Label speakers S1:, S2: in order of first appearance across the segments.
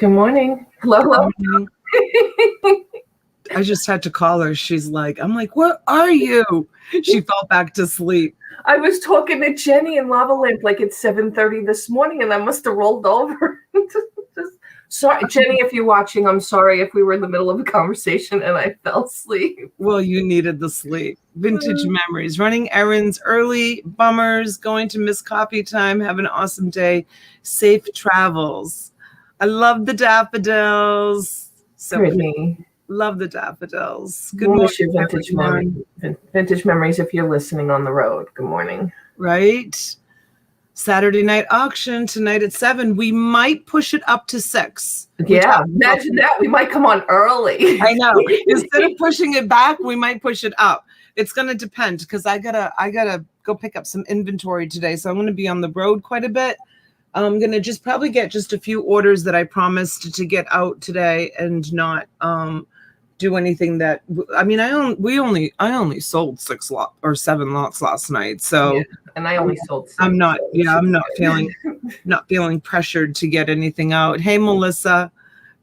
S1: Good morning. Hello, hello.
S2: I just had to call her. I'm like, where are you? She fell back to sleep.
S1: I was talking to Jenny in Lava Lamp like at 7:30 this morning, and I must have rolled over. Sorry, Jenny, if you're watching, I'm sorry if we were in the middle of a conversation and I fell asleep.
S2: Well, you needed the sleep. Vintage memories, running errands early, bummers, going to miss coffee time. Have an awesome day. Safe travels. I love the daffodils. So
S1: Pretty.
S2: Love the daffodils.
S1: Good morning, vintage memories if you're listening on the road. Good morning.
S2: Right. Saturday night auction tonight at 7. We might push it up to 6.
S1: Yeah, imagine that. We might come on early.
S2: I know. Instead of pushing it back, we might push it up. It's going to depend because I gotta go pick up some inventory today. So I'm going to be on the road quite a bit. I'm going to probably get just a few orders that I promised to get out today and not do anything that, I mean, I only sold 6 lots or 7 lots last night. So,
S1: yeah, and I only sold 6.
S2: I'm not feeling pressured to get anything out. Hey, Melissa,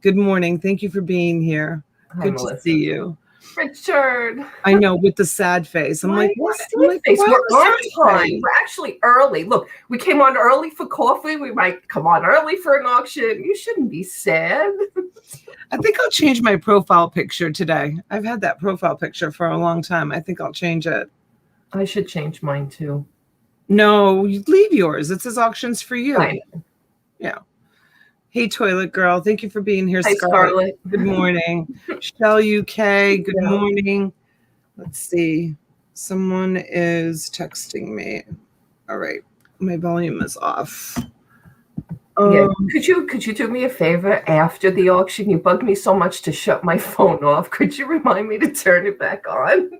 S2: good morning. Thank you for being here.
S1: Hi,
S2: good
S1: Melissa.
S2: To see you.
S1: Richard.
S2: I know, with the sad face. I'm like, what?
S1: We're on time. We're actually early. Look, we came on early for coffee. We might come on early for an auction. You shouldn't be sad.
S2: I think I'll change my profile picture today. I've had that profile picture for a long time. I think I'll change it.
S1: I should change mine too.
S2: No, you leave yours. It says auctions for you.
S1: I know.
S2: Yeah. Hey, Toilet Girl. Thank you for being here,
S1: Hi, Scarlett.
S2: Good morning. Shell UK. Good morning. Let's see. Someone is texting me. All right. My volume is off.
S1: Yeah. Could you do me a favor after the auction? You bugged me so much to shut my phone off. Could you remind me to turn it back on?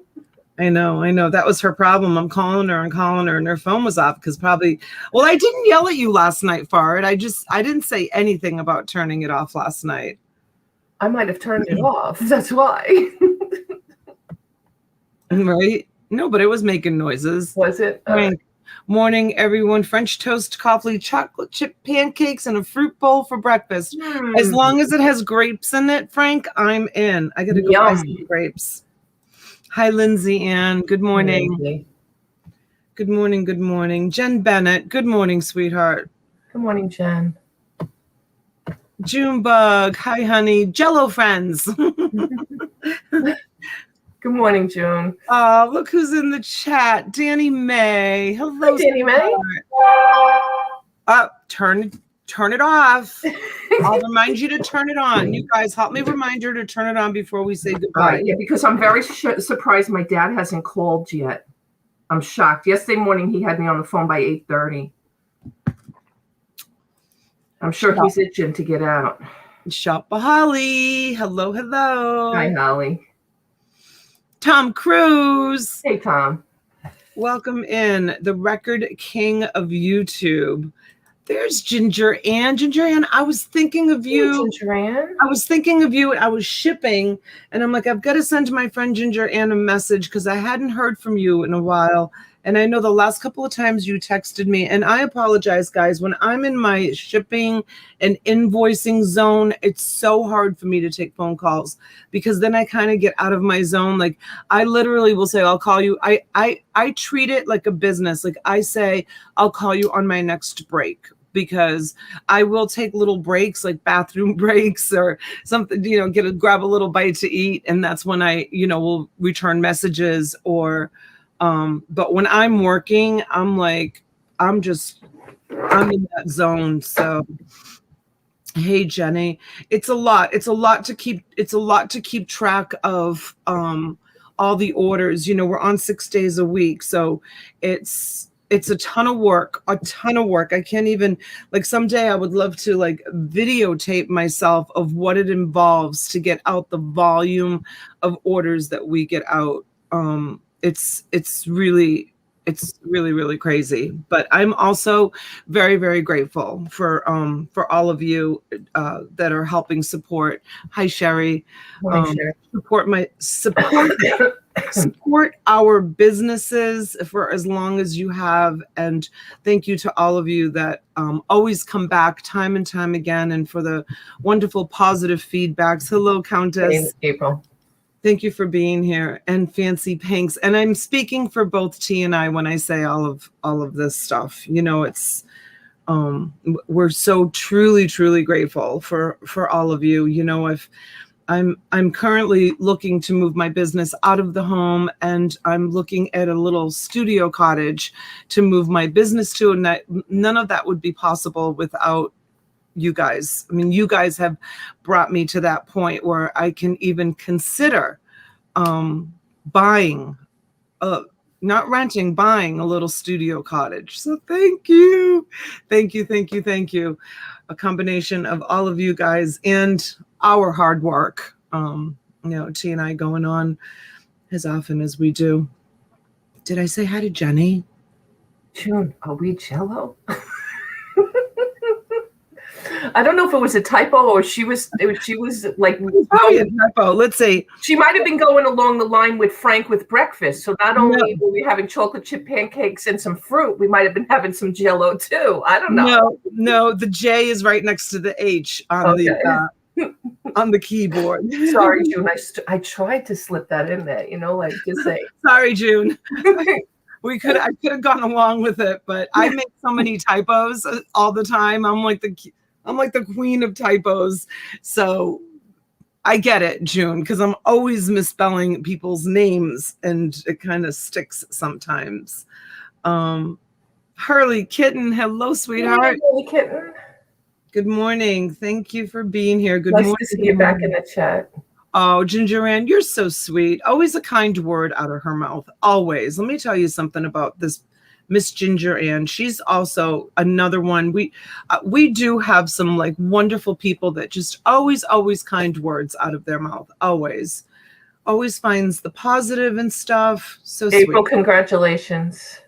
S2: I know. That was her problem. I'm calling her, and her phone was off because I didn't yell at you last night for it. I didn't say anything about turning it off last night.
S1: I might have turned it off. That's why.
S2: Right? No, but it was making noises.
S1: Was it?
S2: Morning, everyone. French toast, coffee, chocolate chip pancakes, and a fruit bowl for breakfast. As long as it has grapes in it, Frank, I'm in. I got to go buy some grapes. Hi, Lindsay Ann. Good morning. Good morning. Good morning. Jen Bennett. Good morning, sweetheart.
S1: Good morning, Jen.
S2: Junebug. Hi, honey. Jello friends.
S1: Good morning, June.
S2: Oh, look who's in the chat. Danny May. Hello,
S1: hi, Danny May.
S2: Turn it off. I'll remind you to turn it on. You guys help me remind her to turn it on before we say goodbye.
S1: Yeah, because I'm very surprised my dad hasn't called yet. I'm shocked. Yesterday morning, he had me on the phone by 8:30. I'm sure he's itching to get out.
S2: Shoppa Holly. Hello.
S1: Hi, Holly.
S2: Tom Cruise.
S1: Hey, Tom.
S2: Welcome in, the record king of YouTube. There's Ginger Ann. Ginger Ann, I was thinking of you.
S1: Hey, Ginger Ann.
S2: I was thinking of you. I was shipping, and I'm like, I've got to send my friend Ginger Ann a message because I hadn't heard from you in a while. And I know the last couple of times you texted me, and I apologize, guys. When I'm in my shipping and invoicing zone, it's so hard for me to take phone calls because then I kind of get out of my zone. Like, I literally will say, I'll call you. I treat it like a business. Like, I say, I'll call you on my next break, because I will take little breaks, like bathroom breaks or something, grab a little bite to eat. And that's when I, will return messages or, but when I'm working, I'm in that zone. So, hey, Jenny, it's a lot to keep track of, all the orders. We're on 6 days a week. So it's a ton of work. I can't even, someday I would love to videotape myself of what it involves to get out the volume of orders that we get out. It's really crazy, but I'm also very, very grateful for all of you that are helping support. Hi, Sherry.
S1: Morning, Sherry.
S2: Support support our businesses for as long as you have. And thank you to all of you that always come back time and time again, and for the wonderful positive feedbacks. Hello, Countess.
S1: Hey, April.
S2: Thank you for being here. And Fancy Pinks. And I'm speaking for both T and I when I say all of this stuff. You know, it's we're so truly grateful for all of you. You know, if I'm currently looking to move my business out of the home, and I'm looking at a little studio cottage to move my business to, and that none of that would be possible without you guys. I mean, you guys have brought me to that point where I can even consider buying, not renting, buying a little studio cottage. So thank you. A combination of all of you guys and our hard work. You know, T and I going on as often as we do. Did I say hi to Jenny?
S1: June, are we Jello? I don't know if it was a typo or she was like,
S2: probably a typo. Let's see.
S1: She might have been going along the line with Frank with breakfast. So not only were we having chocolate chip pancakes and some fruit, we might have been having some Jello too. I don't know.
S2: No, the J is right next to the H on the keyboard.
S1: Sorry, June. I tried to slip that in there. You know, like just say.
S2: Sorry, June. I could have gone along with it, but I make so many typos all the time. I'm like the queen of typos. So I get it, June, because I'm always misspelling people's names and it kind of sticks sometimes. Hurley Kitten, hello, sweetheart.
S1: Hurley Kitten.
S2: Good morning. Thank you for being here. Good morning.
S1: Nice to see you back in the chat.
S2: Oh, Ginger Ann, you're so sweet. Always a kind word out of her mouth. Always. Let me tell you something about this Miss Ginger Ann. She's also another one. We do have some like wonderful people that just always kind words out of their mouth. Always finds the positive and stuff. So sweet.
S1: April, congratulations.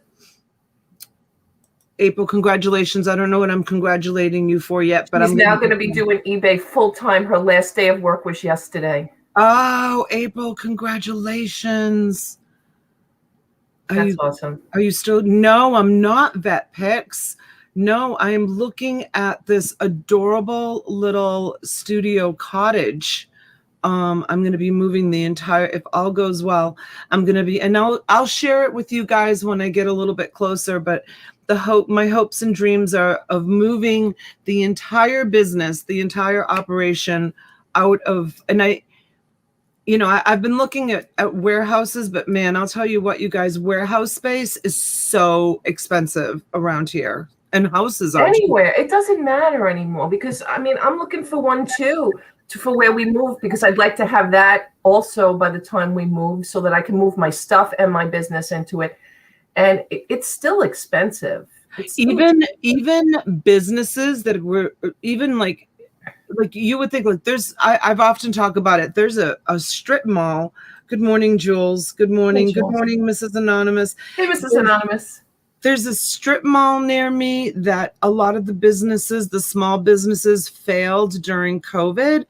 S2: April, congratulations. I don't know what I'm congratulating you for yet, but
S1: I'm now going to be doing eBay full time. Her last day of work was yesterday.
S2: Oh, April, congratulations.
S1: That's awesome.
S2: Are you still? No, I'm not, Vet Picks. No, I am looking at this adorable little studio cottage. I'm going to be moving the entire, if all goes well, I'm going to be, and I'll share it with you guys when I get a little bit closer, but my hopes and dreams are of moving the entire business, the entire operation out of, and I've been looking at warehouses, but man, I'll tell you what, you guys, warehouse space is so expensive around here, and houses are
S1: anywhere. It doesn't matter anymore because I'm looking for one too, for where we move, because I'd like to have that also by the time we move so that I can move my stuff and my business into it. And it's still expensive.
S2: Even businesses that were even like you would think like I've often talked about it. There's a strip mall. Good morning, Jules. Good morning. Hey, Jules. Good morning, Mrs. Anonymous.
S1: Hey, Mrs. Anonymous.
S2: There's a strip mall near me that a lot of the small businesses failed during COVID.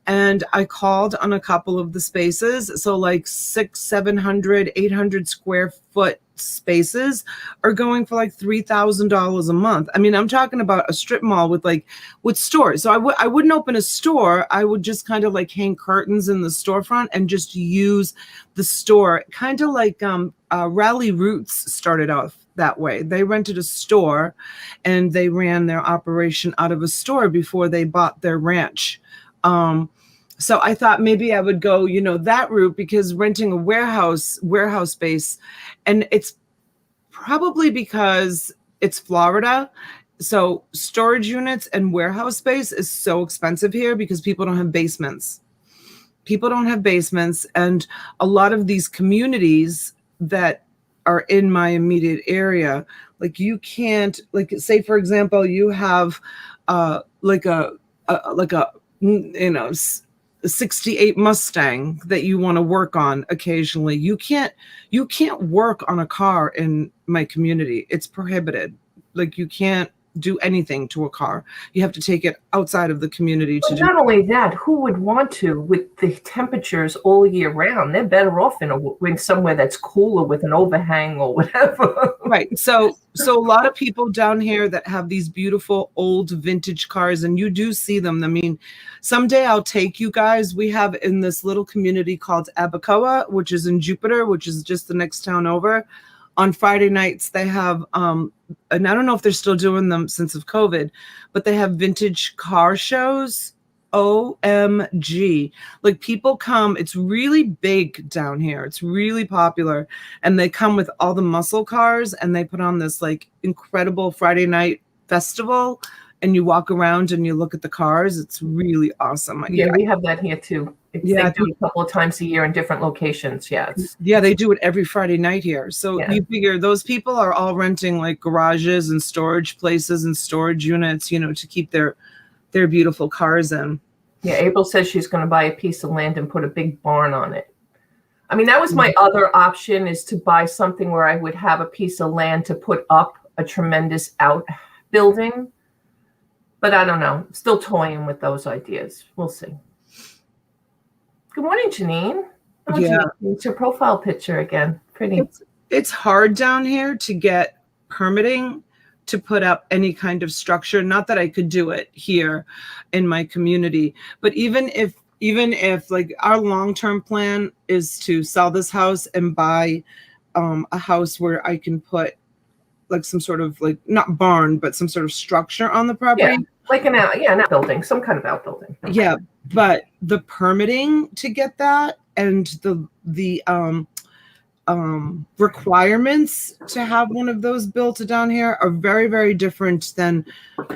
S2: And I called on a couple of the spaces. So like 600, 700, 800 square foot spaces are going for like $3,000 a month. I mean, I'm talking about a strip mall with stores. So I wouldn't open a store. I would just kind of like hang curtains in the storefront and just use the store, kind of like Rally Roots started off that way. They rented a store and they ran their operation out of a store before they bought their ranch. So I thought maybe I would go, that route, because renting a warehouse space, and it's probably because it's Florida. So storage units and warehouse space is so expensive here because people don't have basements. And a lot of these communities that are in my immediate area, like you can't, like say for example, you have like a 68 Mustang that you want to work on occasionally. You can't work on a car in my community. It's prohibited. Like you can't do anything to a car. You have to take it outside of the community to
S1: But
S2: do.
S1: not only that, who would want to with the temperatures all year round? They're better off in somewhere that's cooler with an overhang or whatever.
S2: Right. So a lot of people down here that have these beautiful old vintage cars, and you do see them. I mean, someday I'll take you guys. We have in this little community called Abacoa, which is in Jupiter, which is just the next town over. On Friday nights, they have, and I don't know if they're still doing them since of COVID, but they have vintage car shows. OMG. Like, people come, it's really big down here. It's really popular. And they come with all the muscle cars, and they put on this like incredible Friday night festival. And you walk around and you look at the cars. It's really awesome.
S1: Yeah, we have that here too. They do it a couple of times a year in different locations. Yeah.
S2: They do it every Friday night here. So you figure those people are all renting like garages and storage places and storage units, to keep their beautiful cars in. Yeah,
S1: April says she's going to buy a piece of land and put a big barn on it. I mean, that was my other option, is to buy something where I would have a piece of land to put up a tremendous outbuilding. But I don't know. Still toying with those ideas. We'll see. Good morning, Janine. Oh,
S2: yeah.
S1: Janine, it's your profile picture again. Pretty.
S2: It's hard down here to get permitting to put up any kind of structure. Not that I could do it here in my community, but even if like our long-term plan is to sell this house and buy a house where I can put like some sort of like, not barn, but some sort of structure on the property.
S1: Yeah, like an outbuilding, some kind of outbuilding.
S2: Yeah, but the permitting to get that and the requirements to have one of those built down here are very, very different than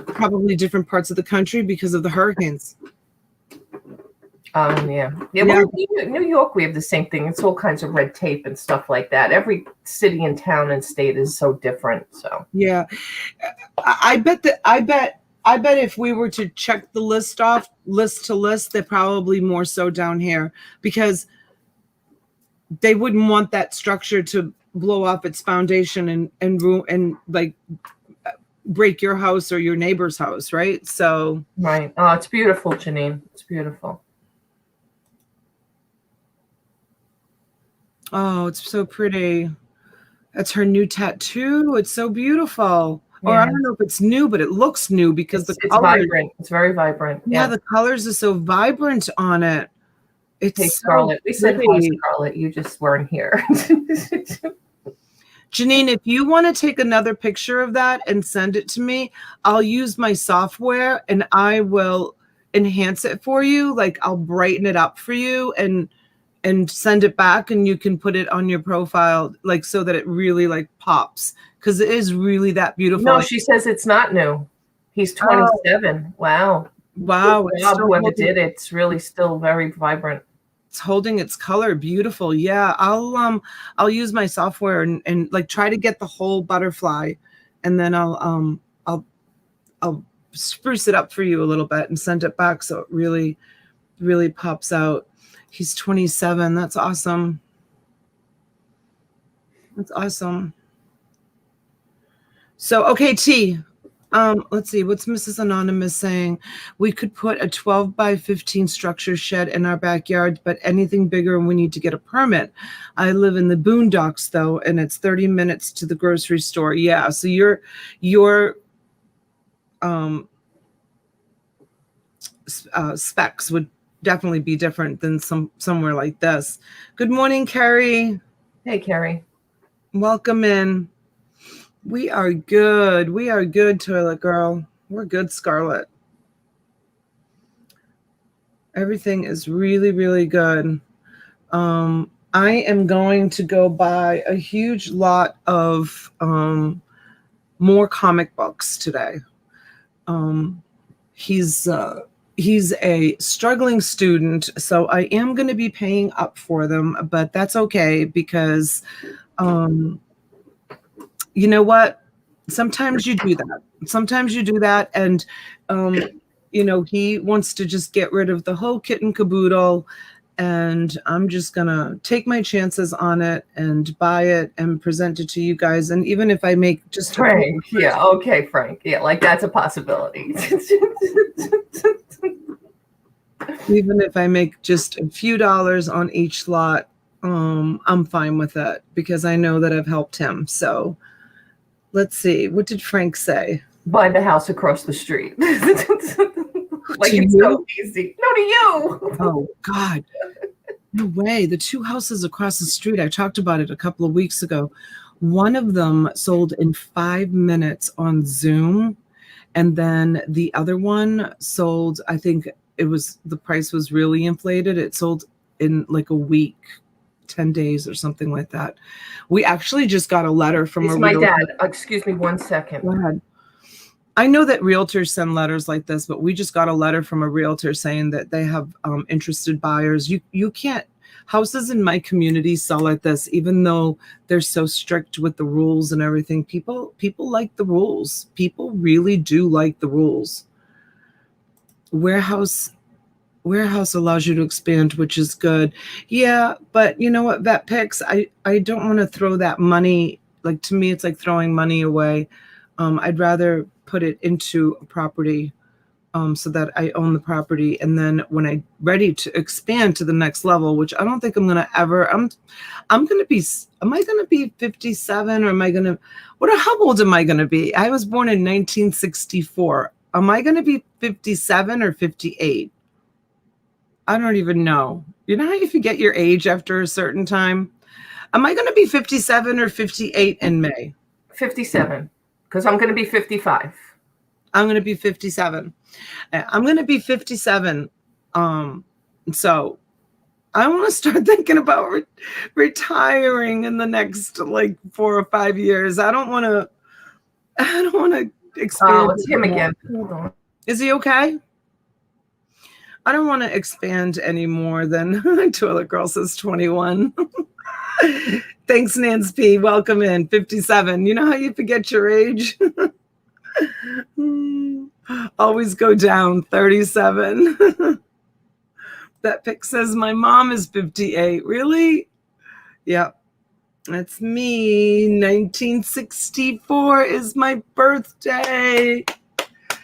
S2: probably different parts of the country because of the hurricanes.
S1: Yeah. Well, New York, we have the same thing. It's all kinds of red tape and stuff like that. Every city and town and state is so different. So
S2: yeah, I bet if we were to check the list off list to list, they're probably more so down here because they wouldn't want that structure to blow off its foundation and like break your house or your neighbor's house, right? So
S1: right. Oh, it's beautiful, Janine. It's beautiful.
S2: Oh, it's so pretty. That's her new tattoo. It's so beautiful. Yeah. Or I don't know if it's new, but it looks new because it's
S1: vibrant. It's very vibrant.
S2: Yeah, the colors are so vibrant on it. It's
S1: hey, Scarlett. We said hi, Scarlett. You just weren't here.
S2: Janine, if you want to take another picture of that and send it to me, I'll use my software and I will enhance it for you. Like, I'll brighten it up for you and send it back, and you can put it on your profile, like, so that it really like pops, because it is really that beautiful.
S1: No, she says it's not new. He's 27. Wow. Whoever did it, it's really still very vibrant.
S2: It's holding its color beautiful. Yeah, I'll use my software and like try to get the whole butterfly, and then I'll spruce it up for you a little bit and send it back so it really, really pops out. He's 27. That's awesome. That's awesome. So, okay, T. Let's see. What's Mrs. Anonymous saying? We could put a 12 by 15 structure shed in our backyard, but anything bigger, we need to get a permit. I live in the boondocks, though, and it's 30 minutes to the grocery store. Yeah. So your specs would definitely be different than somewhere like this. Good morning, Carrie.
S1: Hey, Carrie.
S2: Welcome in. We are good. We are good, Toilet Girl. We're good, Scarlett. Everything is really, really good. I am going to go buy a huge lot of more comic books today. He's a struggling student, so I am going to be paying up for them, but that's okay because, you know what? Sometimes you do that. And, he wants to just get rid of the whole kit and caboodle and I'm just gonna take my chances on it and buy it and present it to you guys. And even if I make just
S1: Frank, yeah, okay, Frank, yeah, like that's a possibility.
S2: even if I make just a few dollars on each lot, I'm fine with it because I know that I've helped him. So let's see, what did Frank say?
S1: Buy the house across the street. Like
S2: To
S1: it's
S2: you?
S1: so easy. No, to you.
S2: Oh God, no way. The two houses across the street, I talked about it a couple of weeks ago. One of them sold in 5 minutes on Zoom. And then the other one sold, I think the price was really inflated. It sold in like a week, 10 days or something like that. We actually just got a letter from
S1: It's my dad. Excuse me 1 second.
S2: Go ahead. I know that realtors send letters like this, but we just got a letter from a realtor saying that they have interested buyers. You can't, houses in my community sell like this, even though they're so strict with the rules and everything. People like the rules. People really do like the rules. Warehouse allows you to expand, which is good. Yeah, but you know what, Vet Picks, I don't want to throw that money. Like, to me, it's like throwing money away. I'd rather put it into a property so that I own the property. And then when I'm ready to expand to the next level, which I don't think I'm going to ever, am I going to be 57 or how old am I going to be? I was born in 1964. Am I going to be 57 or 58? I don't even know. You know how you forget your age after a certain time? Am I going to be 57 or 58 in May?
S1: 57, because I'm going to be 55.
S2: I'm going to be 57. I'm going to be 57. So I want to start thinking about retiring in the next like 4 or 5 years. I don't want to expand.
S1: Oh, it's him again. Hold on.
S2: Is he okay? I don't want to expand any more than Toilet Girl says 21. Thanks, Nance P. Welcome in. 57. You know how you forget your age? Always go down. 37. That pic says my mom is 58. Really? Yep. That's me. 1964 is my birthday.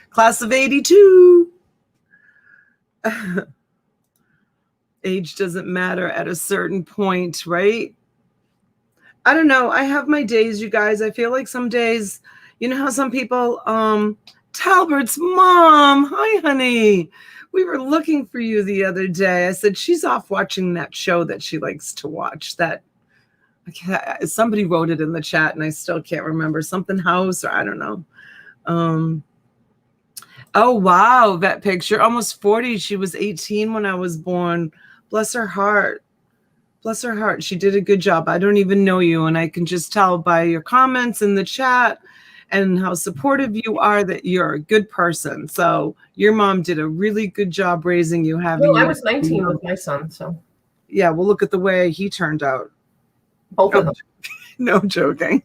S2: Class of 82. Age doesn't matter at a certain point, right? I don't know. I have my days, you guys. I feel like some days, you know how some people, Talbert's mom. Hi, honey. We were looking for you the other day. I said, she's off watching that show that she likes to watch. That somebody wrote it in the chat and I still can't remember. Something House or I don't know. Oh, wow. That picture. Almost 40. She was 18 when I was born. Bless her heart. Bless her heart. She did a good job. I don't even know you. And I can just tell by your comments in the chat and how supportive you are that you're a good person. So your mom did a really good job raising you. I
S1: was 19 with my son. So
S2: yeah, well, look at the way he turned out.
S1: Both of them.
S2: No joking.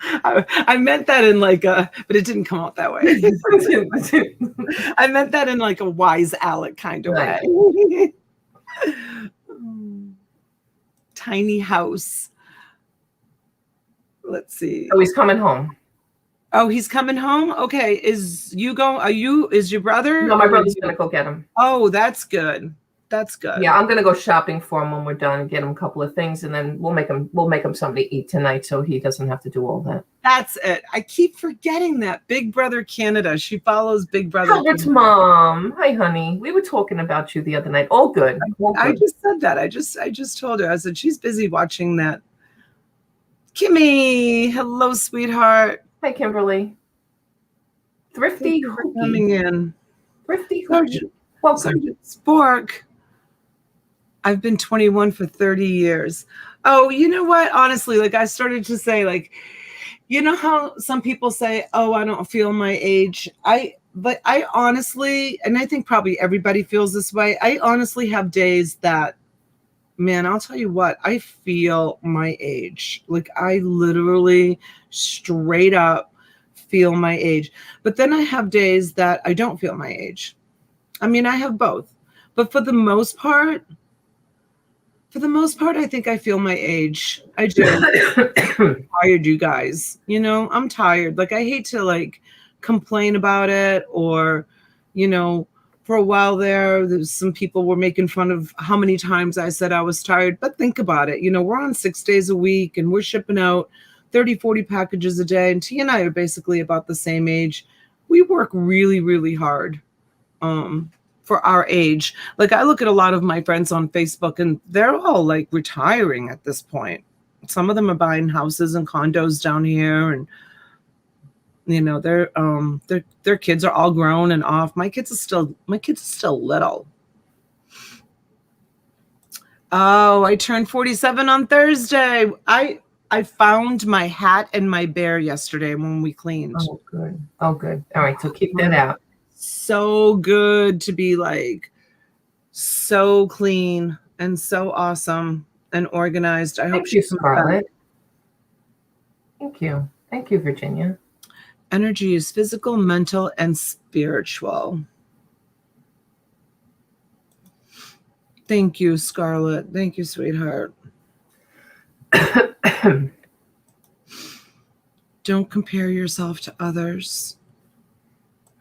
S2: I meant that in like but it didn't come out that way. I meant that in like a wise Alec kind of way. Tiny house. Let's see.
S1: Oh, he's coming home.
S2: Oh, he's coming home? Okay. Is your brother?
S1: No, my brother's going to go get him.
S2: Oh, that's good. That's good.
S1: Yeah, I'm going to go shopping for him when we're done and get him a couple of things, and then we'll make him something to eat tonight so he doesn't have to do all that.
S2: That's it. I keep forgetting that. Big Brother Canada. She follows Big Brother.
S1: Albert's mom. Hi, honey. We were talking about you the other night. All good. All good.
S2: I just said that. I just told her. I said she's busy watching that. Kimmy, hello, sweetheart.
S1: Hi, Kimberly. Thrifty
S2: coming in.
S1: Thrifty
S2: Welcome. Sergeant Spork. I've been 21 for 30 years. Oh, you know what? Honestly, like I started to say, like, you know how some people say, oh, I don't feel my age. But I honestly, and I think probably everybody feels this way. I honestly have days that, man, I'll tell you what, I feel my age. Like I literally straight up feel my age. But then I have days that I don't feel my age. I mean, I have both. But for the most part, For the most part, I think I feel my age. I do. I'm tired, you guys. You know, I'm tired. Like, I hate to like complain about it, or, you know, for a while there's some people were making fun of how many times I said I was tired. But think about it. You know, we're on 6 days a week and we're shipping out 30, 40 packages a day. And T and I are basically about the same age. We work really, really hard. For our age. Like, I look at a lot of my friends on Facebook and they're all like retiring at this point. Some of them are buying houses and condos down here, and you know, their kids are all grown and off. My kids are still little. Oh, I turned 47 on Thursday. I found my hat and my bear yesterday when we cleaned.
S1: Oh, good. Oh, good. All right, so keep that out.
S2: So good to be like so clean and so awesome and organized. I hope she's
S1: Scarlett. Thank you. Thank you, Virginia.
S2: Energy is physical, mental, and spiritual. Thank you, Scarlett. Thank you, sweetheart. Don't compare yourself to others.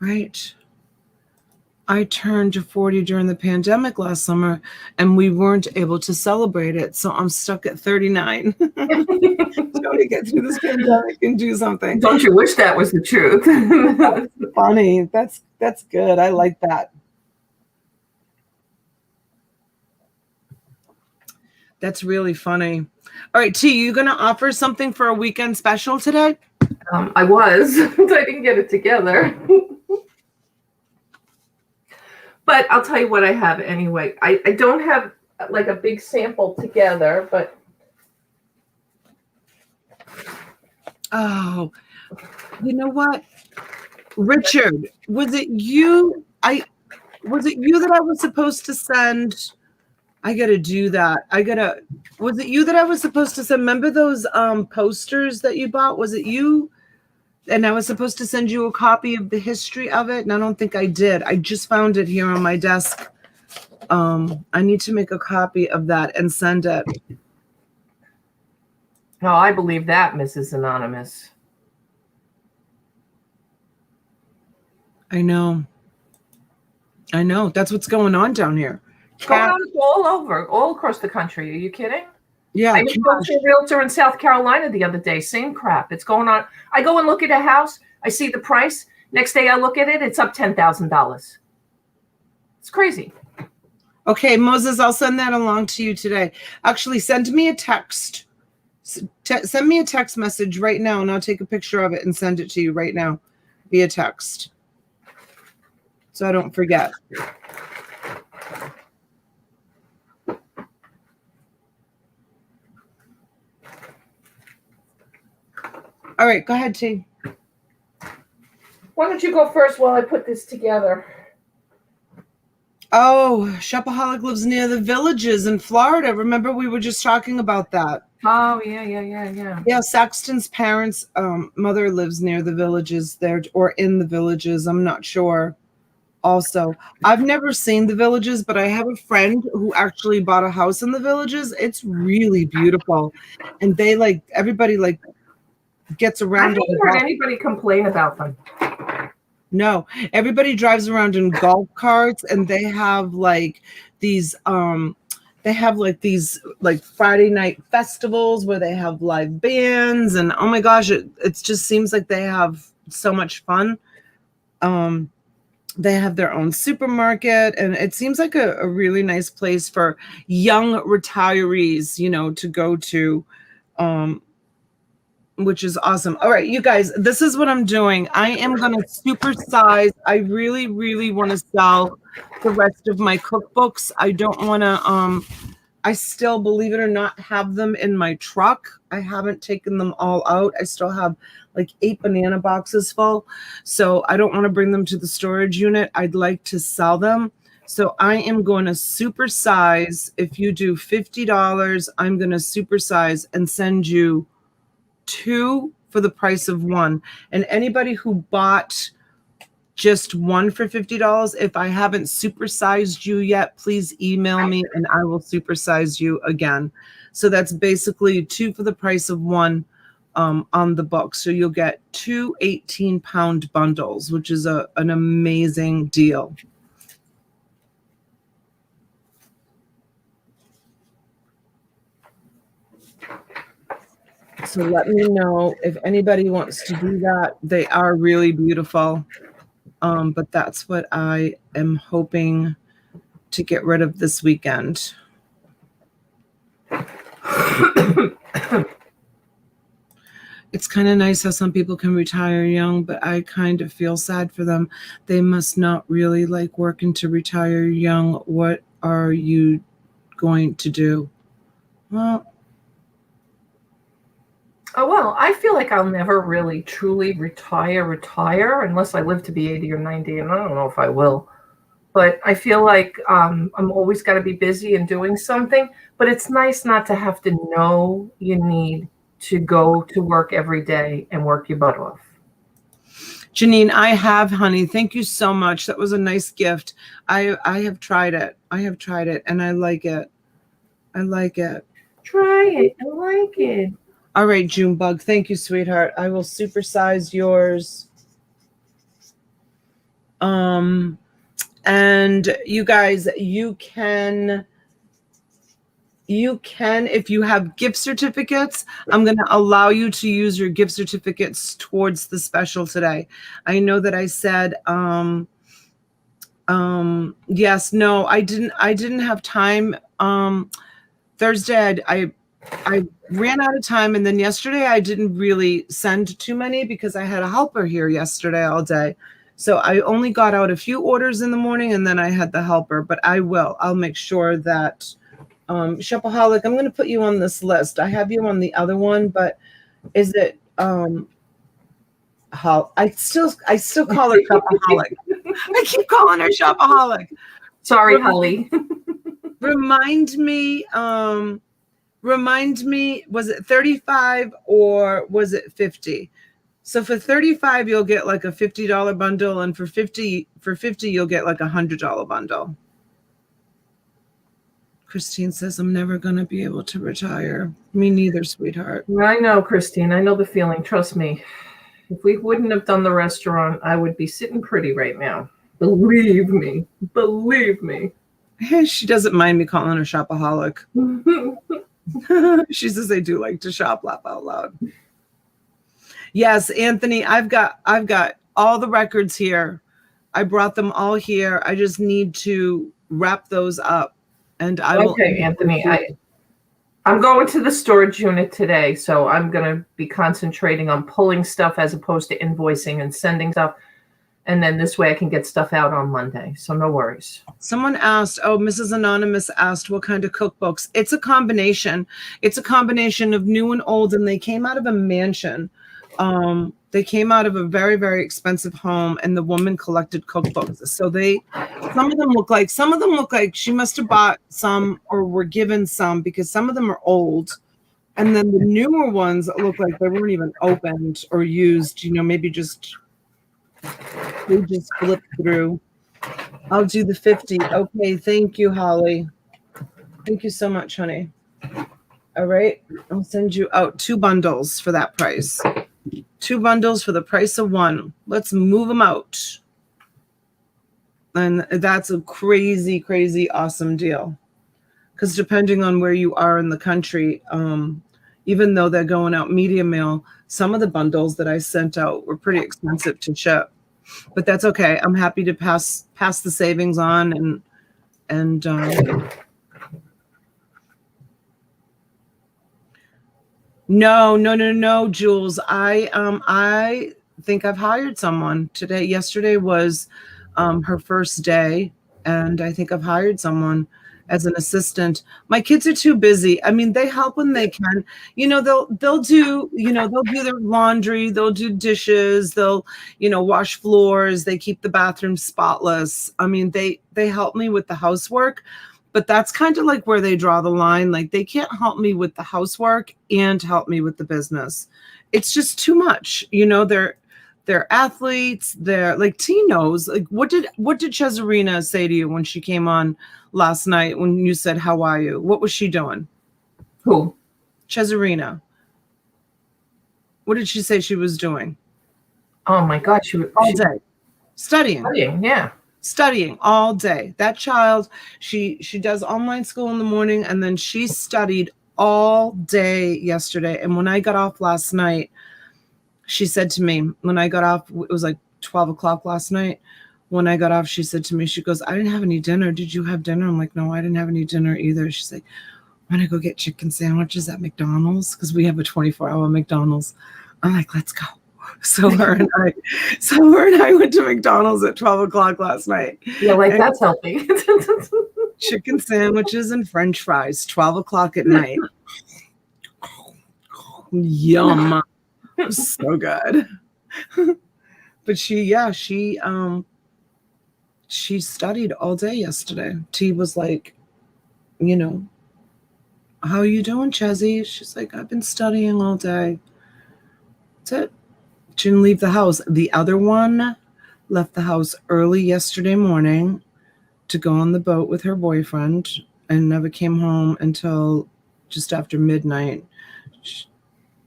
S2: Right? I turned 40 during the pandemic last summer, and we weren't able to celebrate it. So I'm stuck at 39. Trying to get through this pandemic and do something.
S1: Don't you wish that was the truth?
S2: That's funny. That's good. I like that. That's really funny. All right, T, you going to offer something for a weekend special today?
S1: I was. I didn't get it together. But I'll tell you what I have anyway. I don't have like a big sample together, but.
S2: Oh, you know what? Richard, was it you that I was supposed to send? I got to do that. Was it you that I was supposed to send? Remember those posters that you bought? Was it you? And I was supposed to send you a copy of the history of it, and I don't think I did. I just found it here on my desk. I need to make a copy of that and send it.
S1: No, I believe that, Mrs. Anonymous.
S2: I know. That's what's going on down here.
S1: It's going on all over, all across the country. Are you kidding?
S2: Yeah.
S1: I spoke to a realtor in South Carolina the other day. Same crap. It's going on. I go and look at a house. I see the price. Next day I look at it. It's up $10,000. It's crazy.
S2: Okay, Moses, I'll send that along to you today. Actually, send me a text. Send me a text message right now, and I'll take a picture of it and send it to you right now via text, so I don't forget. All right, go ahead, T.
S1: Why don't you go first while I put this together?
S2: Oh, Shopaholic lives near the Villages in Florida. Remember, we were just talking about that.
S1: Oh, yeah.
S2: Yeah, Saxton's parents' mother lives near the Villages there, or in the Villages. I'm not sure. Also, I've never seen the Villages, but I have a friend who actually bought a house in the Villages. It's really beautiful, and they everybody gets around.
S1: I haven't heard anybody complain about them.
S2: No, everybody drives around in golf carts, and they have these Friday night festivals where they have live bands, and oh my gosh, it just seems like they have so much fun. They have their own supermarket, and it seems like a really nice place for young retirees, to go to. Which is awesome. All right, you guys, this is what I'm doing. I am going to supersize. I really, really want to sell the rest of my cookbooks. I don't want to, I still, believe it or not, have them in my truck. I haven't taken them all out. I still have 8 banana boxes full. So I don't want to bring them to the storage unit. I'd like to sell them. So I am going to supersize. If you do $50, I'm going to supersize and send you 2 for the price of 1. And anybody who bought just one for $50. If I haven't supersized you yet, please email me and I will supersize you again. So that's basically 2 for the price of 1 on the book. So you'll get 2 18-pound bundles, which is an amazing deal. So let me know if anybody wants to do that. They are really beautiful. But that's what I am hoping to get rid of this weekend. It's kind of nice how some people can retire young, but I kind of feel sad for them. They must not really like working to retire young. What are you going to do? Well,
S1: I feel like I'll never really truly retire unless I live to be 80 or 90, and I don't know if I will. But I feel like I'm always got to be busy and doing something. But it's nice not to have to know you need to go to work every day and work your butt off.
S2: Janine, I have, honey. Thank you so much. That was a nice gift. I have tried it. And I like it.
S1: Try it. I like it.
S2: All right, Junebug. Thank you, sweetheart. I will supersize yours. And you guys, you can, if you have gift certificates, I'm going to allow you to use your gift certificates towards the special today. I know that I said, yes, no, I didn't have time. Thursday, I ran out of time. And then yesterday I didn't really send too many because I had a helper here yesterday all day. So I only got out a few orders in the morning and then I had the helper, but I'll make sure that, Shopaholic, I'm going to put you on this list. I have you on the other one, but is it, I still call her Shopaholic. I keep calling her Shopaholic.
S1: Sorry, Holly.
S2: Remind me, was it 35 or was it 50? So for 35, you'll get like a $50 bundle, and for 50, you'll get like a $100 bundle. Christine says, I'm never going to be able to retire. Me neither, sweetheart.
S1: I know, Christine. I know the feeling. Trust me. If we wouldn't have done the restaurant, I would be sitting pretty right now. Believe me.
S2: She doesn't mind me calling her Shopaholic. She says I do like to shop, laugh out loud. Yes, Anthony, I've got all the records here. I brought them all here. I just need to wrap those up. And I will.
S1: Okay, Anthony, I'm going to the storage unit today, so I'm going to be concentrating on pulling stuff as opposed to invoicing and sending stuff. And then this way I can get stuff out on Monday. So no worries. Someone
S2: asked, Mrs. Anonymous asked what kind of cookbooks. It's a combination. It's a combination of new and old, and they came out of a mansion. They came out of a very, very expensive home, and the woman collected cookbooks. So some of them look like she must have bought some or were given some, because some of them are old. And then the newer ones look like they weren't even opened or used, maybe we just flipped through. I'll do the 50. Okay, thank you, Holly. Thank you so much, honey. All right, I'll send you out 2 bundles for that price. 2 bundles for the price of 1. Let's move them out. And that's a crazy, crazy awesome deal. Because depending on where you are in the country, even though they're going out media mail, some of the bundles that I sent out were pretty expensive to ship. But that's okay. I'm happy to pass the savings on and No, Jules. I think I've hired someone today. Yesterday was her first day, and I think I've hired someone as an assistant. My kids are too busy. I mean, they help when they can. They'll do their laundry, they'll do dishes, they'll, wash floors, they keep the bathroom spotless. I mean, they help me with the housework. But that's kind of like where they draw the line. Like, they can't help me with the housework and help me with the business. It's just too much. they're athletes. They're like, T knows. Like, what did Cesarina say to you when she came on last night when you said, how are you? What was she doing?
S1: Who?
S2: Cesarina. What did she say she was doing?
S1: Oh my God, she
S2: All day. Studying.
S1: Yeah.
S2: Studying all day. That child, she does online school in the morning, and then she studied all day yesterday. And when I got off last night, she said to me, when I got off, it was like 12 o'clock last night. When I got off, she said to me, she goes, I didn't have any dinner. Did you have dinner? I'm like, no, I didn't have any dinner either. She's like, I'm going to go get chicken sandwiches at McDonald's because we have a 24-hour McDonald's. I'm like, let's go. So her and I went to McDonald's at 12 o'clock last night.
S1: Yeah, like, and that's healthy.
S2: Chicken sandwiches and French fries, 12 o'clock at night. Yum. So good. But she studied all day yesterday. T was like, you know, how are you doing, Chezzy? She's like, I've been studying all day. That's it. She didn't leave the house. The other one left the house early yesterday morning to go on the boat with her boyfriend and never came home until just after midnight.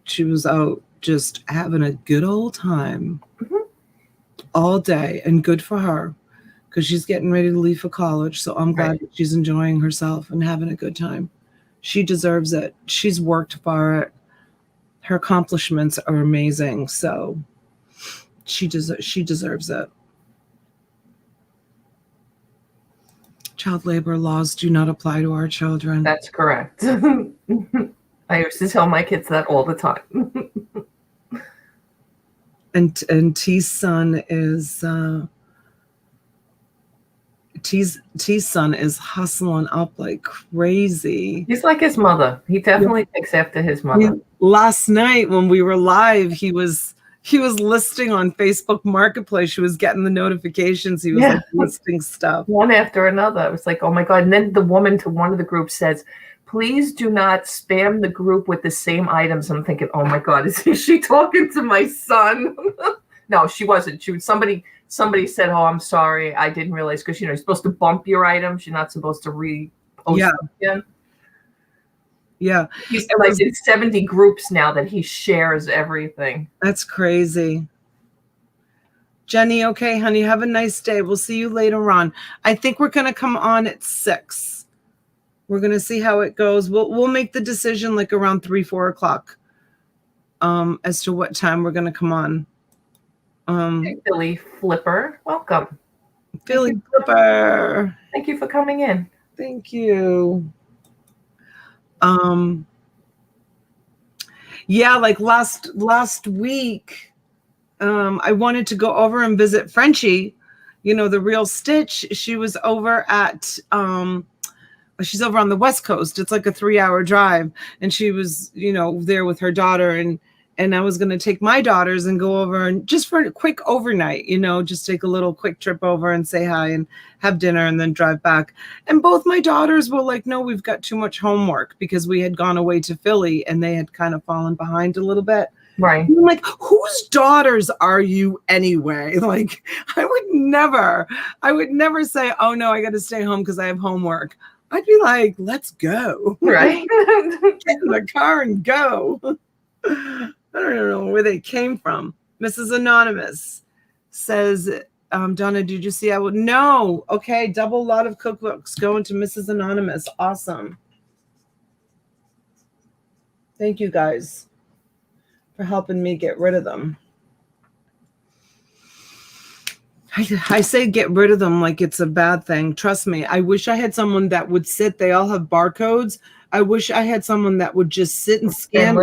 S2: She was out just having a good old time all day, and good for her because she's getting ready to leave for college. So I'm glad that she's enjoying herself and having a good time. She deserves it. She's worked for it. Her accomplishments are amazing. So she deserves it. Child labor laws do not apply to our children.
S1: That's correct. I used to tell my kids that all the time.
S2: And T's son is T's son is hustling up like crazy.
S1: He's like his mother. He definitely takes after his mother.
S2: Last night when we were live, he was listing on Facebook Marketplace. She was getting the notifications. He was like listing stuff.
S1: One after another. I was like, oh my God. And then the woman to one of the groups says, please do not spam the group with the same items. I'm thinking, oh my God, is she talking to my son? No, she wasn't. Somebody said, oh, I'm sorry. I didn't realize, because you're supposed to bump your items. You're not supposed to repost them again.
S2: Yeah.
S1: He's like in 70 groups now that he shares everything.
S2: That's crazy. Jenny, okay, honey, have a nice day. We'll see you later on. I think we're going to come on at 6. We're going to see how it goes. We'll make the decision like around 3-4 o'clock as to what time we're going to come on.
S1: Hey, Philly Flipper, welcome.
S2: Philly Flipper.
S1: Thank you for coming in.
S2: Thank you. Yeah, like last week, I wanted to go over and visit Frenchie, the Real Stitch. She was over at she's over on the West Coast. It's like a 3-hour drive, and she was there with her daughter, and I was going to take my daughters and go over and just for a quick overnight, just take a little quick trip over and say hi and have dinner and then drive back. And both my daughters were like, no, we've got too much homework, because we had gone away to Philly and they had kind of fallen behind a little bit.
S1: Right.
S2: And I'm like, whose daughters are you anyway? Like, I would never say, oh no, I got to stay home because I have homework. I'd be like, let's go.
S1: Right.
S2: Get in the car and go. I don't know where they came from. Mrs. Anonymous says, Donna, did you see? No. Okay. Double lot of cookbooks going to Mrs. Anonymous. Awesome. Thank you guys for helping me get rid of them. I say get rid of them like it's a bad thing. Trust me. I wish I had someone that would sit. They all have barcodes. I wish I had someone that would just sit and scan.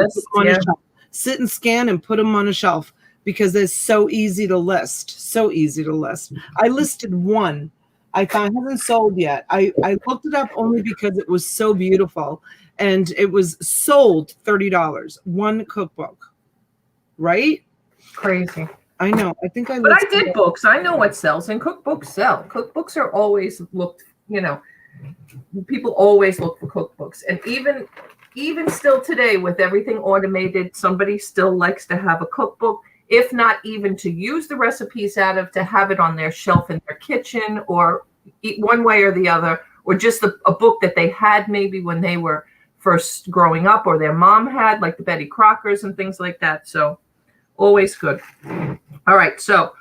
S2: Sit and scan and put them on a shelf, because it's so easy to list. So easy to list. I listed one. I found, hasn't sold yet. I looked it up only because it was so beautiful, and it was sold $30. One cookbook, right?
S1: Crazy.
S2: I know. I think
S1: But I did books. I know what sells, and cookbooks sell. Cookbooks are always looked. People always look for cookbooks, and even still today, with everything automated, somebody still likes to have a cookbook if not even to use the recipes out of, to have it on their shelf in their kitchen, or eat one way or the other, or just a book that they had maybe when they were first growing up, or their mom had, like the Betty Crockers and things like that. So always good. All right, so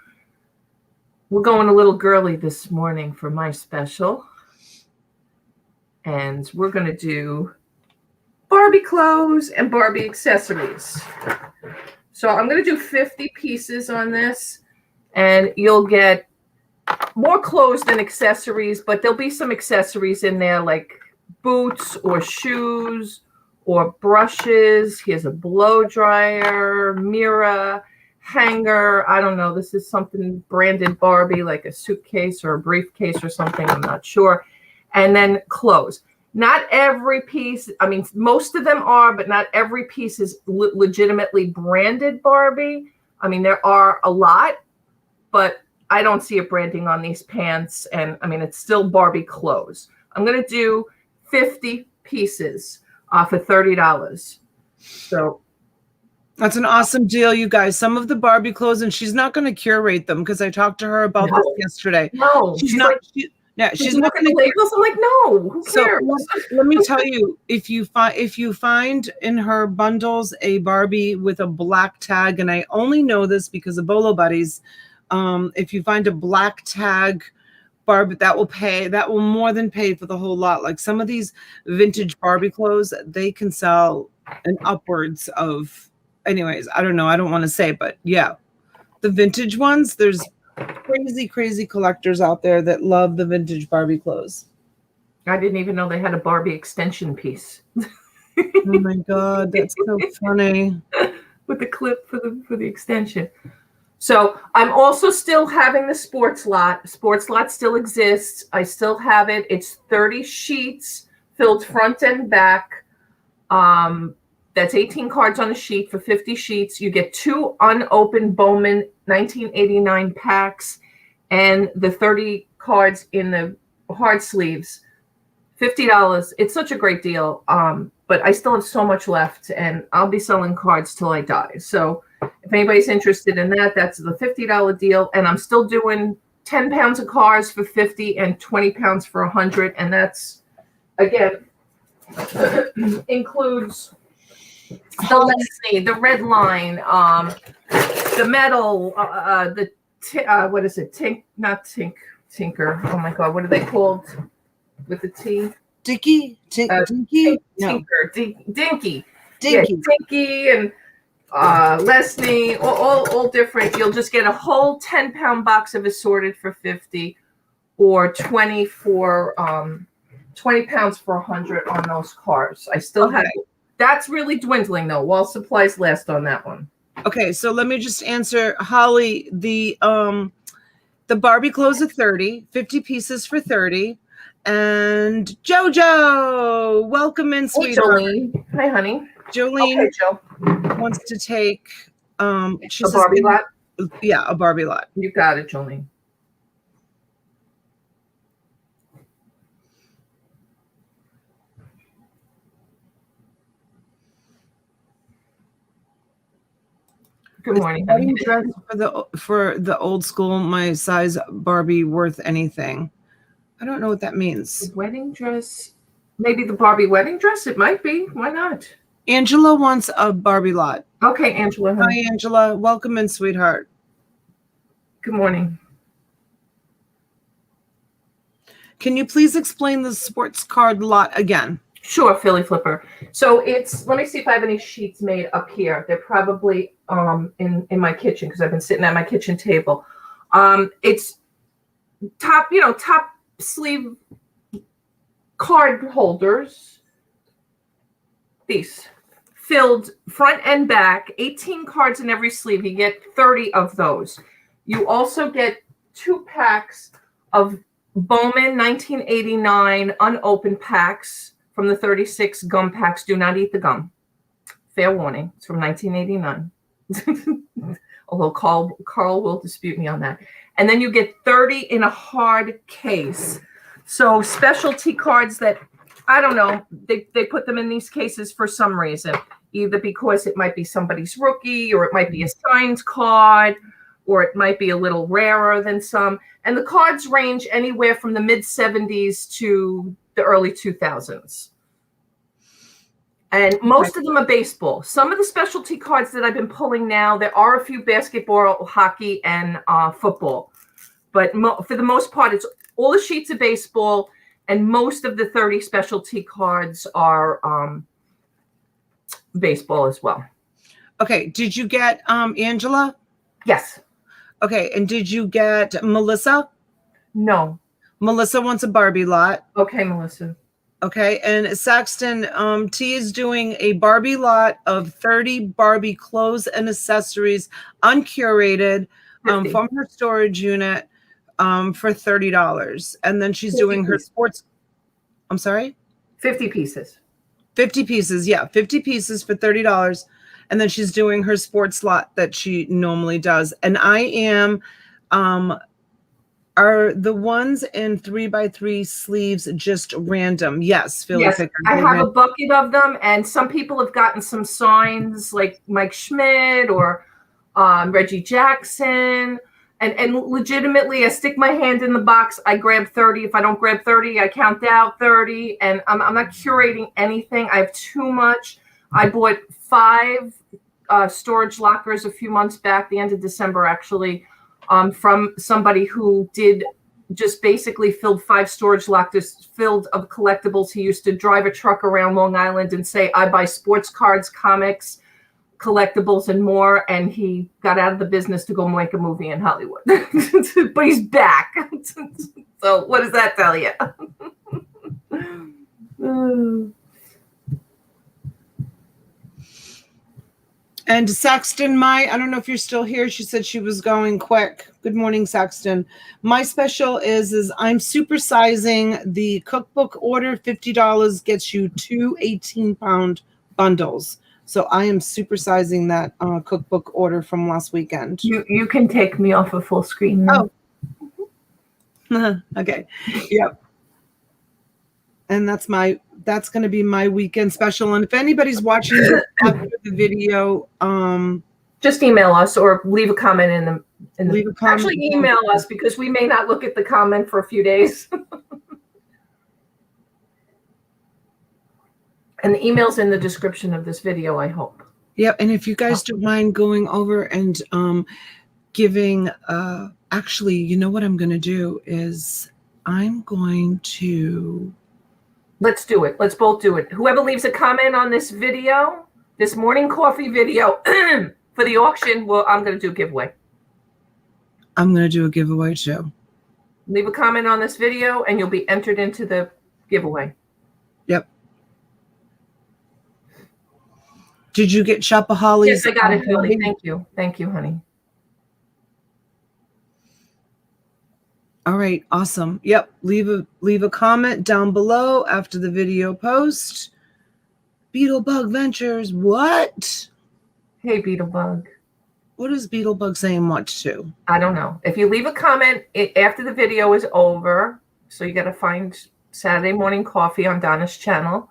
S1: we're going a little girly this morning for my special. And we're going to do Barbie clothes and Barbie accessories. So I'm going to do 50 pieces on this, and you'll get more clothes than accessories, but there'll be some accessories in there like boots or shoes or brushes. Here's a blow dryer, mirror, hanger. I don't know. This is something branded Barbie, like a suitcase or a briefcase or something. I'm not sure. And then clothes. Not every piece, I mean, most of them are, but not every piece is legitimately branded Barbie. I mean, there are a lot, but I don't see a branding on these pants. And I mean, it's still Barbie clothes. I'm going to do 50 pieces for $30. So
S2: that's an awesome deal, you guys. Some of the Barbie clothes, and she's not going to curate them because I talked to her about this yesterday.
S1: No,
S2: she's not.
S1: Like, she's not going to labels. I'm like, no. Who cares?
S2: So let me tell you, if you find in her bundles a Barbie with a black tag, and I only know this because of Bolo Buddies, if you find a black tag Barbie, that will more than pay for the whole lot. Like some of these vintage Barbie clothes, they can sell an upwards of. Anyways, I don't know. I don't want to say, but yeah, the vintage ones, there's crazy collectors out there that love the vintage Barbie clothes.
S1: I didn't even know they had a Barbie extension piece.
S2: Oh my God, that's so funny.
S1: With the clip for the extension. So I'm also still having the sports lot. Sports lot still exists. I still have it. It's 30 sheets filled front and back. That's 18 cards on a sheet for 50 sheets. You get 2 unopened Bowman 1989 packs and the 30 cards in the hard sleeves. $50. It's such a great deal. But I still have so much left, and I'll be selling cards till I die. So if anybody's interested in that, that's the $50 deal. And I'm still doing 10 pounds of cards for 50 and 20 pounds for 100. And that's, again, includes the Leslie, the red line, the metal, what is it? Tinker. Oh my God, what are they called with the T?
S2: Dinky?
S1: Tinker. Dinky. Yeah, Dinky and Leslie, all different. You'll just get a whole 10-pound box of assorted for 50, or 20 for 20 pounds for 100 on those cards. I still have. That's really dwindling though, while supplies last on that one.
S2: Okay, so let me just answer Holly. The Barbie clothes are 30, 50 pieces for 30. And Jojo, welcome in, sweetheart.
S1: Jolene. Hi, honey.
S2: Jolene
S1: okay, Joe.
S2: wants to take she
S1: a Barbie lot?
S2: Yeah, a Barbie lot.
S1: You got it, Jolene. Good morning.
S2: Wedding dress for the old school, my size Barbie worth anything. I don't know what that means.
S1: The wedding dress, maybe the Barbie wedding dress. It might be. Why not?
S2: Angela wants a Barbie lot.
S1: Okay, Angela.
S2: Hi, Angela. Welcome in, sweetheart.
S1: Good morning.
S2: Can you please explain the sports card lot again?
S1: Sure, Philly Flipper. So it's, let me see if I have any sheets made up here. They're probably in my kitchen because I've been sitting at my kitchen table. It's top sleeve card holders. These filled front and back, 18 cards in every sleeve. You get 30 of those. You also get 2 packs of Bowman 1989 unopened packs from the 36 gum packs. Do not eat the gum. Fair warning. It's from 1989. Although Carl will dispute me on that. And then you get 30 in a hard case. So specialty cards that I don't know. They put them in these cases for some reason, either because it might be somebody's rookie, or it might be a signed card, or it might be a little rarer than some. And the cards range anywhere from the mid 70s to the early 2000s. And most of them are baseball. Some of the specialty cards that I've been pulling now, there are a few basketball, hockey, and football. But for the most part, it's all the sheets of baseball, and most of the 30 specialty cards are baseball as well.
S2: Okay. Did you get Angela?
S1: Yes.
S2: Okay. And did you get Melissa?
S1: No.
S2: Melissa wants a Barbie lot.
S1: Okay, Melissa.
S2: Okay. And Saxton, T is doing a Barbie lot of 30 Barbie clothes and accessories, uncurated, from her storage unit, for $30. And then she's doing her sports. I'm sorry?
S1: 50 pieces.
S2: 50 pieces. Yeah. 50 pieces for $30. And then she's doing her sports lot that she normally does. And I am, are the ones in 3x3 sleeves just random? Yes, Philly
S1: Yes,
S2: Picker.
S1: I have a bucket of them, and some people have gotten some signs like Mike Schmidt or Reggie Jackson. And legitimately, I stick my hand in the box. I grab 30. If I don't grab 30, I count out 30. And I'm not curating anything. I have too much. I bought 5 storage lockers a few months back, the end of December, actually, from somebody who did just basically filled 5 storage lockers filled of collectibles. He used to drive a truck around Long Island and say, I buy sports cards, comics, collectibles, and more. And he got out of the business to go make a movie in Hollywood. But he's back. So what does that tell you?
S2: And Saxton, I don't know if you're still here. She said she was going quick. Good morning, Saxton. My special is I'm supersizing the cookbook order. $50 gets you 2 18-pound bundles. So I am supersizing that cookbook order from last weekend.
S1: You can take me off of full screen now.
S2: Oh. Okay. Yep. And that's going to be my weekend special. And if anybody's watching after the video,
S1: just email us or leave a comment in the
S2: leave a comment.
S1: Actually email us, because we may not look at the comment for a few days. And the email's in the description of this video, I hope.
S2: Yep. And if you guys don't mind going over and giving, actually, you know what I'm going to do is I'm going to.
S1: Let's do it. Let's both do it. Whoever leaves a comment on this video, this morning coffee video for the auction, well, I'm going to do a giveaway.
S2: I'm going to do a giveaway too.
S1: Leave a comment on this video and you'll be entered into the giveaway.
S2: Yep. Did you get Shopaholi's?
S1: Yes, I got it, Holly. Thank you. Thank you, honey.
S2: All right, awesome. Yep, leave a comment down below after the video post. Beetlebug Ventures, what?
S1: Hey, Beetlebug.
S2: What is Beetlebug saying what to?
S1: I don't know. If you leave a comment after the video is over, so you got to find Saturday Morning Coffee on Donna's channel.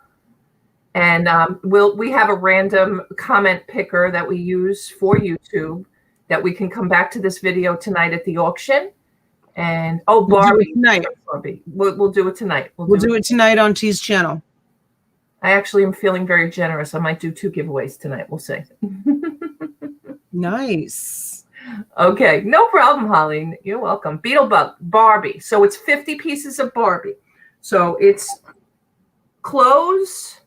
S1: And we have a random comment picker that we use for YouTube that we can come back to this video tonight at the auction. And Barbie,
S2: tonight.
S1: Barbie. We'll do it tonight.
S2: We'll do it tonight on T's channel.
S1: I actually am feeling very generous. I might do 2 giveaways tonight. We'll see.
S2: Nice.
S1: Okay, no problem, Holly. You're welcome. Beetlebug, Barbie. So it's 50 pieces of Barbie. So it's clothes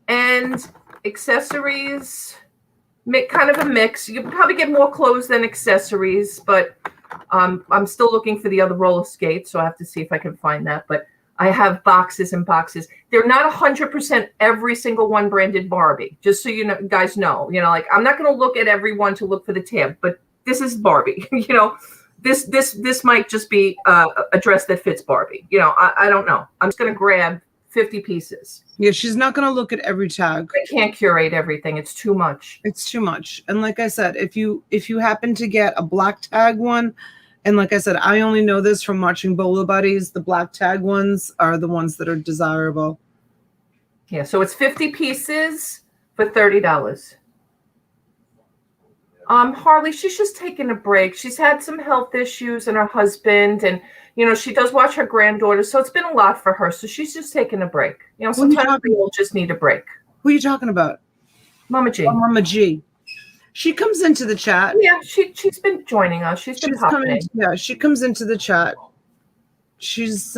S1: and accessories, kind of a mix. You probably get more clothes than accessories, but I'm still looking for the other roller skates, so I have to see if I can find that. But I have boxes and boxes. They're not 100% every single one branded Barbie, just so you know, guys know. Like I'm not going to look at every one to look for the tab, but this is Barbie. This might just be a dress that fits Barbie. I don't know. I'm just going to grab 50 pieces.
S2: Yeah, she's not going to look at every tag.
S1: I can't curate everything. It's too much.
S2: It's too much. And like I said, if you happen to get a black tag one, and like I said, I only know this from watching Bowler Buddies, the black tag ones are the ones that are desirable.
S1: Yeah, so it's 50 pieces for $30. Harley, she's just taking a break. She's had some health issues and her husband, and she does watch her granddaughter, so it's been a lot for her. So she's just taking a break. Sometimes we all just need a break.
S2: Who are you talking about?
S1: Mama G.
S2: Oh, Mama G. She comes into the chat.
S1: Yeah, she's been joining us. She's been popping in.
S2: Yeah, she comes into the chat. She's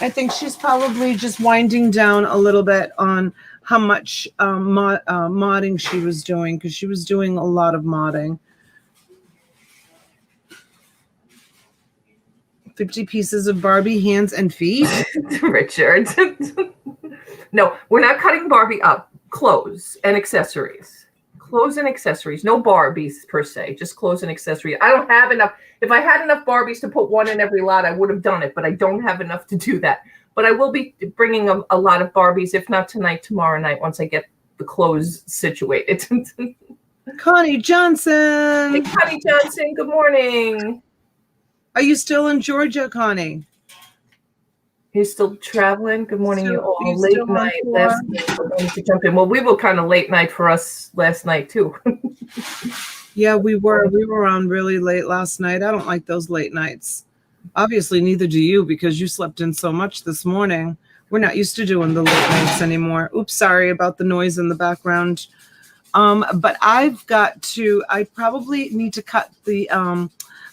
S2: I think she's probably just winding down a little bit on how much modding she was doing, because she was doing a lot of modding. 50 pieces of Barbie hands and feet.
S1: Richard. No, we're not cutting Barbie up. Clothes and accessories. Clothes and accessories. No Barbies per se, just clothes and accessories. I don't have enough. If I had enough Barbies to put one in every lot, I would have done it, but I don't have enough to do that. But I will be bringing a lot of Barbies, if not tonight, tomorrow night, once I get the clothes situated.
S2: Connie Johnson.
S1: Hey, Connie Johnson, good morning.
S2: Are you still in Georgia, Connie?
S1: He's still traveling. Good morning, you all.
S2: You
S1: Late night last night. We're going to jump in. Well, we were kind of late night for us last night too.
S2: Yeah, we were. We were on really late last night. I don't like those late nights. Obviously, neither do you, because you slept in so much this morning. We're not used to doing the late nights anymore. Oops, sorry about the noise in the background. But I probably need to cut the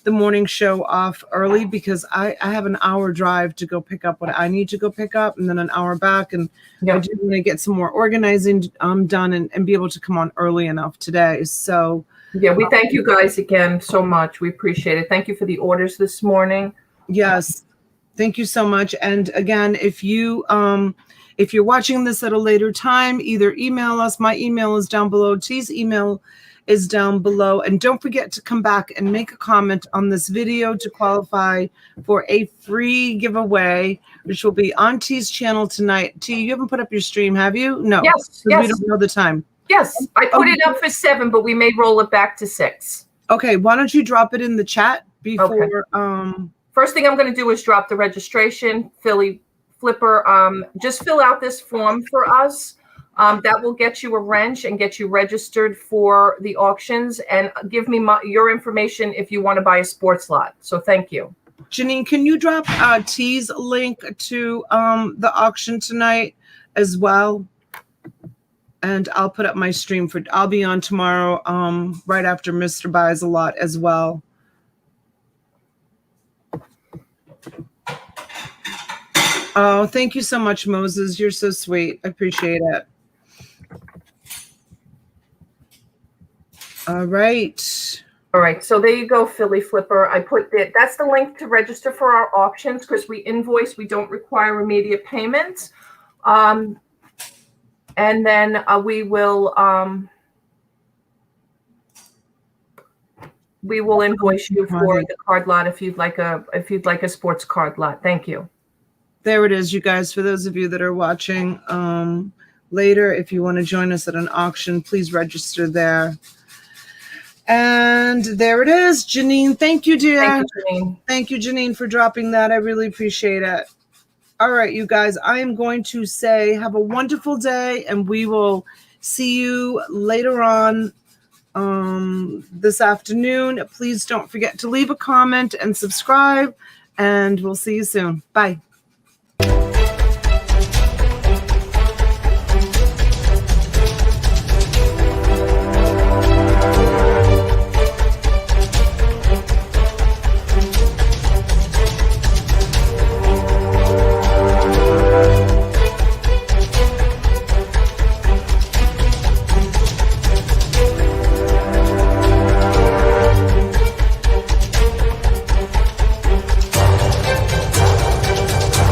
S2: morning show off early, because I have an hour drive to go pick up what I need to go pick up, and then an hour back. And I do want to get some more organizing done and be able to come on early enough today. So
S1: yeah, we thank you guys again so much. We appreciate it. Thank you for the orders this morning.
S2: Yes, thank you so much. And again, if you're watching this at a later time, either email us. My email is down below. T's email is down below. And don't forget to come back and make a comment on this video to qualify for a free giveaway, which will be on T's channel tonight. T, you haven't put up your stream, have you? No.
S1: Yes.
S2: We don't know the time.
S1: Yes, I put it up for 7, but we may roll it back to 6.
S2: Okay, why don't you drop it in the chat before?
S1: Okay. First thing I'm going to do is drop the registration. Philly Flipper, just fill out this form for us. That will get you a wrench and get you registered for the auctions, and give me your information if you want to buy a sports lot. So thank you.
S2: Janine, can you drop T's link to the auction tonight as well? And I'll put up my stream I'll be on tomorrow right after Mr. Buys a Lot as well. Oh, thank you so much, Moses. You're so sweet. I appreciate it. All right.
S1: All right. So there you go, Philly Flipper. I put that. That's the link to register for our auctions, because we invoice. We don't require immediate payments. And then we will invoice you for the card lot if you'd like a sports card lot. Thank you.
S2: There it is, you guys. For those of you that are watching later, if you want to join us at an auction, please register there. And there it is, Janine. Thank you, dear.
S1: Thank you, Janine.
S2: Thank you, Janine, for dropping that. I really appreciate it. All right, you guys, I am going to say have a wonderful day, and we will see you later on this afternoon. Please don't forget to leave a comment and subscribe, and we'll see you soon. Bye.